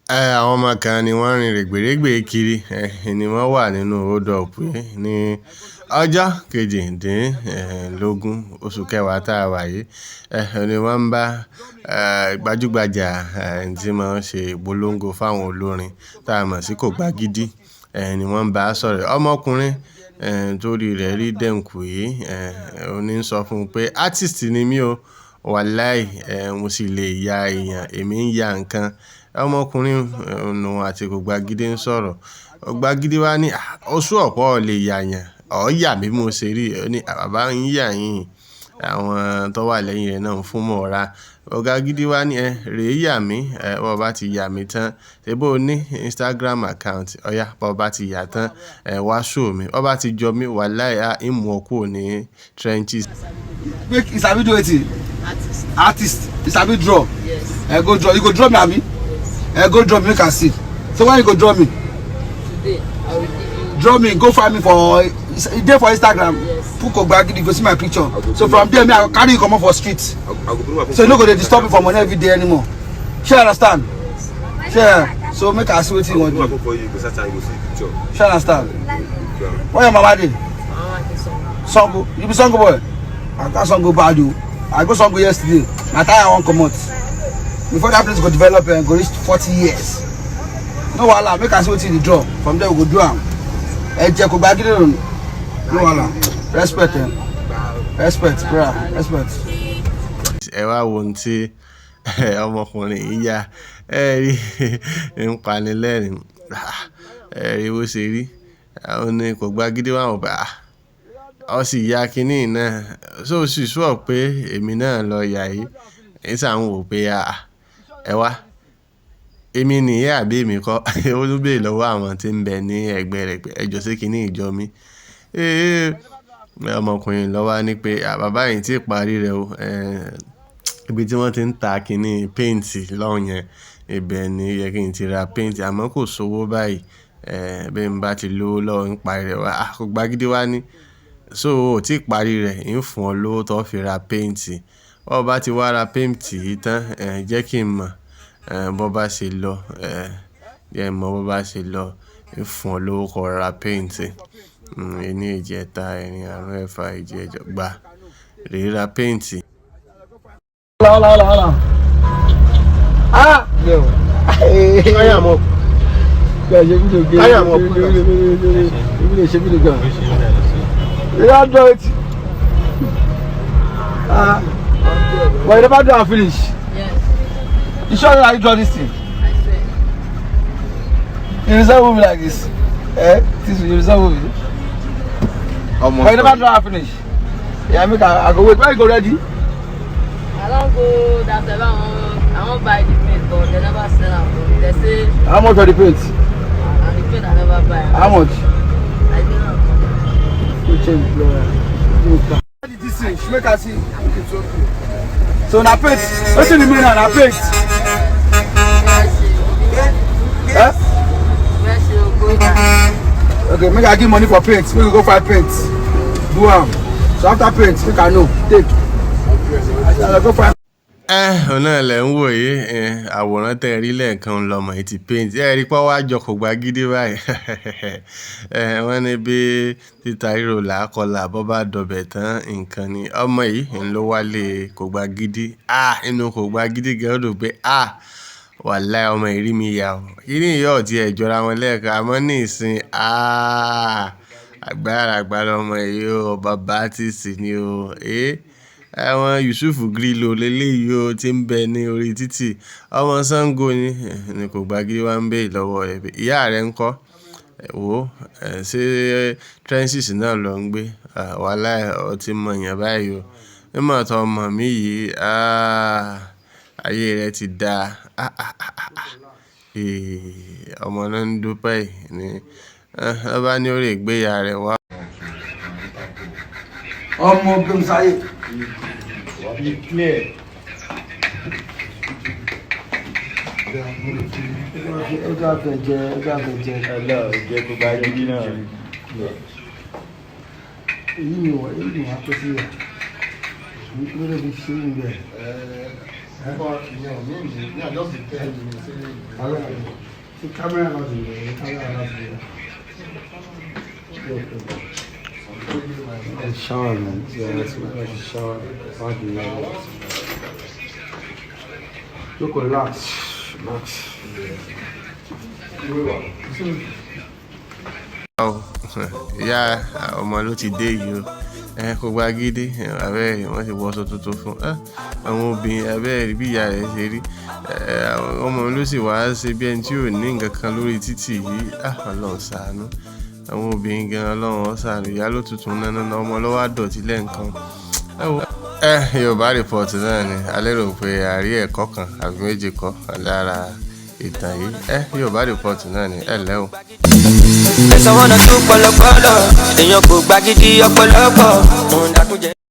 Àwọn ọmọ kan ni wọ́n rin règbèrègbè kiri ni wọ́n wà nínú hold up ní ọjọ́ kejìdínlógún oṣù kẹwàá tá a wà yìí. Ni wọ́n ń bá gbajúgbajà tí máa ń ṣe ìpolongo fáwọn olórin tá a mọ̀ sí Kogbagidi ni wọ́n ń bá sọ̀rọ̀. Ọmọkùnrin torí rẹ̀ rí dẹ̀nkù yìí ó ní sọ fún un pé artiste ni mí o, wàláì mo sì lè ya èèyàn, èmi ń ya nǹkan. Ọmọkùnrin nù àti Kogbagidi ń sọ̀rọ̀. Kogbagidi wá ní oṣù ọ̀pọ̀ lè yàyàn, yà mí mo ṣe rí. Ó ní bàbá ń yà yín, àwọn tó wà lẹ́yìn rẹ̀ náà ń fún mọ́ra. Kogbagidi wá ní rèé yà mí, bó bá ti yà mí tán ṣé bó ní Instagram account, ọ̀yá bó bá ti yà tán wá show mi, bó bá ti jọ mí wàláì ìmú ọkọ ní trenches. Make is sabi do wetin? Artist. You sabi draw? Yes. Go draw. You go draw me, abi? Yes. Go draw me, make I see. So when you go draw me? Today, I will give you. Draw me, go find me for there for Instagram. Yes. Put Kogbagidi, go see my picture. So from there, me I carry you come up for street. So you no go dey disturb me for money every day anymore. Shey understand? Yes. Shey. So make I see wetin you want to do. Shey understand? Where your mama dey? Songo. You be Songo boy? I got Songo bad o. I go Songo yesterday. My tire won't come out. Before that place go develop and go reach 40 years. No wahala, make us wait till the draw. From there we go do am. Kogbagidi no wahala. Respect him. Respect, bro. Respect. Ẹ wá wo ohun tí ọmọkùnrin yìí yá rí ń panilẹ́rìn rí bó ṣe rí. Àwọn ní Kogbagidi wà wọ́n bá ọ sì ya kínní náà so sì sọ pé èmi náà lọ yà yìí ìsà ń wò pé ẹ wá èmi nìyẹn àbí èmi kọ́ ó ló bèè lọ́wọ́ àwọn tí ń bẹ ní ẹgbẹ́ rẹ̀ pé ẹjọ́ sí kínní ìjọ mi. Ọmọkùnrin ló wá ní pé bàbá yìí tí parí rẹ̀ o ibi tí wọ́n ti ń ta kínní paint lọ́hùn yẹn ibẹ̀ ni yẹ kí n ti ra paint àmọ́ kò sówó báyìí bí n bá ti lówó lọ́wọ́ ń parí rẹ̀ wá. Kogbagidi wá ní so o ti parí rẹ̀ ń fún ọ lówó tó fi ra paint. Bó bá ti wá ra paint yìí tán jẹ́ kí n mọ̀ bó bá ṣe lọ jẹ́ mọ̀ bó bá ṣe lọ ń fún ọ lówó kó ra paint. Ní ìjẹta ẹ̀rin àrùn ẹ̀fà ìjẹjọ gbà rèé ra paint. Hola. Yo. I am up. I am up. You don't do it. But you never do and finish. Yes. You sure that you draw this thing? I swear. You resemble me like this. You resemble me. But you never draw and finish. Yeah, I go wait. Where you go ready? I don't go that way. I won't buy the paint, but they never sell them for me. They say. How much for the paint? And the paint I never buy. How much? I don't know. This thing, make us see. So na paint. What's in the mean na paint? Okay, make I give money for paint. Make we go find paint. Do am. So after paint, make I know. Take. I go find. Ọ̀nà lẹ̀ ń wò yìí àwòrán tẹ́ rí lẹ́ẹ̀kan lọ́mọ yìí ti paint rí pọ́ wá jọ Kogbagidi báyìí. Wọ́n ní bí títa ríro làákọlà bọ́ bá dọ̀bẹ̀ tán nǹkan ni ọmọ yìí ń lọ wálé Kogbagidi. Inú Kogbagidi gan rò pé wàláì ọmọ ìrí mi yà ó ìrí ìyá ọ̀tí ẹ̀ jọra wọn lẹ́ẹ̀kan àmọ́ ní ìsìn agbára ọmọ yìí ó bàbá artiste ni ó. Àwọn Yusuf Grillo leléyìí ó ti ń bẹ ní orí títì ọmọ Sango ni Kogbagidi wá ń bẹ lọ́wọ́ rẹ̀ pé ìyá rẹ̀ ń kọ́ wò ṣé trenches náà lọ ń gbé wàláì ó ti mọ èèyàn báyìí o mímọ̀ tó ọmọ mi yìí ayé rẹ̀ ti dáa ọmọ náà ń dúpẹ́ ní ọba ní orí ìgbéyà rẹ̀ wá. Ọmọ ogun sáyé. Clear. Ọjọ́ àfẹ̀jẹ́. Hello, jẹ́ Kogbagidi náà. Èyí ni wọ́n á tó sí ẹ̀. Nítorí bí ṣe ń bẹ̀. The camera not in there. The camera not in there. Shower, man. Yeah, let's go to shower. Look, relax. Ìyá ọmọ ló ti dé yìí o. Kogbagidi abẹ́rẹ́ wọ́n ti wọṣọ tuntun fún àwọn obìnrin abẹ́rẹ́ bí ìyá rẹ̀ ṣe rí. Ọmọ ló sì wá ṣe bí ẹni tí ò ní nǹkan kan lórí títì yìí. Ọlọ́run ṣàánú àwọn obìnrin gan, Ọlọ́run ṣàánú. Ìyá ló tuntun náná ọmọ ló wá dọ̀tí lẹ́ǹkan. Yorùbá report náà ni a lérò pé a rí ẹ̀kọ́ kan àbí méjì kọ́ lára ìtàn yìí. Yorùbá report náà ni ẹ lẹ́ o. Ẹ̀sán wọn náà tún pọ̀lọpọ̀lọ èèyàn kò gbàgidi ọ̀pọ̀lọpọ̀.